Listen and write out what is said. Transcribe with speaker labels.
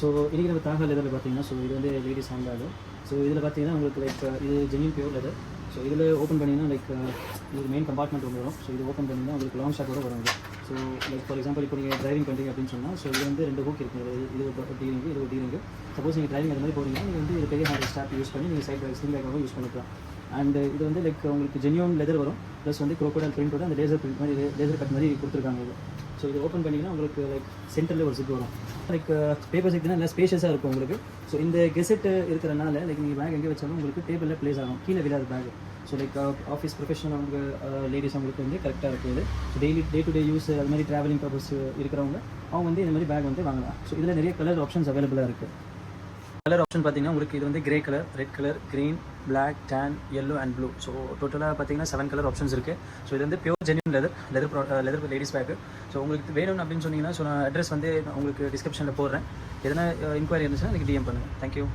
Speaker 1: So இன்றைக்கி நம்ம தாகா லெதரில் பார்த்தீங்கன்னா, ஸோ இது வந்து லேடிஸ் ஹேண்ட் பேகு. ஸோ இதில் பார்த்தீங்கன்னா உங்களுக்கு லைக் இது ஜென்யூன் பியூர் லெதர். ஸோ இதில் ஓப்பன் பண்ணிங்கன்னா லைக் இது மெயின் கம்பார்ட்மெண்ட் ஒன்று வரும். ஸோ இது ஓப்பன் பண்ணிங்கன்னா உங்களுக்கு லாங் ஷாட்டோட வரும் இது. ஸோ லைக் ஃபார் எக்ஸாம்பிள் இப்போ நீங்கள் டிரைவிங் பண்ணுறீங்க அப்படின்னு சொன்னால், ஸோ இது வந்து 2 ஹூக் இருக்குது. இது ஒரு டீரிங்கு, இது ஒரு டீரிங்கு. சப்போஸ் நீங்கள் டிரைவிங் அது மாதிரி போகிறீங்கன்னா, நீங்கள் வந்து இது பெரிய ஹேண்ட் ஸ்டாப் யூஸ் பண்ணி நீங்கள் சைட் ஸ்லிங் பேக்காகவும் யூஸ் பண்ணிக்கலாம். அண்ட் இது வந்து லைக் உங்களுக்கு ஜென்யூன் லெதர் வரும். ப்ளஸ் வந்து crocodile பிரிண்டோட அந்த லேசர் பிரிண்ட் மாதிரி லேசர் கட் மாதிரி கொடுத்துருக்காங்க இது. ஸோ இது ஓப்பன் பண்ணிங்கன்னா உங்களுக்கு லைக் சென்டரில் ஒரு ஜிப் வரும். லைக் பேப்பர் ஜிப்னா நல்லா ஸ்பேஷியஸாக இருக்கும் உங்களுக்கு. ஸோ இந்த கெசெட் இருக்கிறனால லைக் நீங்கள் பேக் எங்கே வச்சாலும் உங்களுக்கு டேபிளில் ப்ளேஸ் ஆகும், கீழே விழாது bag. So like office professional அவங்க லேடிஸ் அவங்களுக்கு வந்து கரெக்டாக இருக்குது. So day to day use அது மாதிரி ட்ராவலிங் பர்பஸ் இருக்கிறவங்க அவங்க வந்து இந்த மாதிரி பேக் வந்து வாங்கலாம். ஸோ இதில் நிறைய கலர் ஆப்ஷன்ஸ் அவைலபிளாக இருக்குது. கலர் ஆப்ஷன் பார்த்தீங்கன்னா உங்களுக்கு இது வந்து grey colour, red colour, green, black, tan, yellow and blue. So டோட்டலாக பார்த்தீங்கன்னா 7 கலர் ஆப்ஷன்ஸ் இருக்குது. ஸோ இது வந்து pure genuine leather ladies bag. So உங்களுக்கு வேணும்னு அப்படின்னு சொன்னீங்கன்னா, ஸோ நான் அட்ரஸ் வந்து உங்களுக்கு டிஸ்கிரிப்ஷனில் போடுறேன். எதனா இன்கொயரி இருந்துச்சுன்னா எனக்கு டிஎம் பண்ணுங்கள். தேங்க்யூ.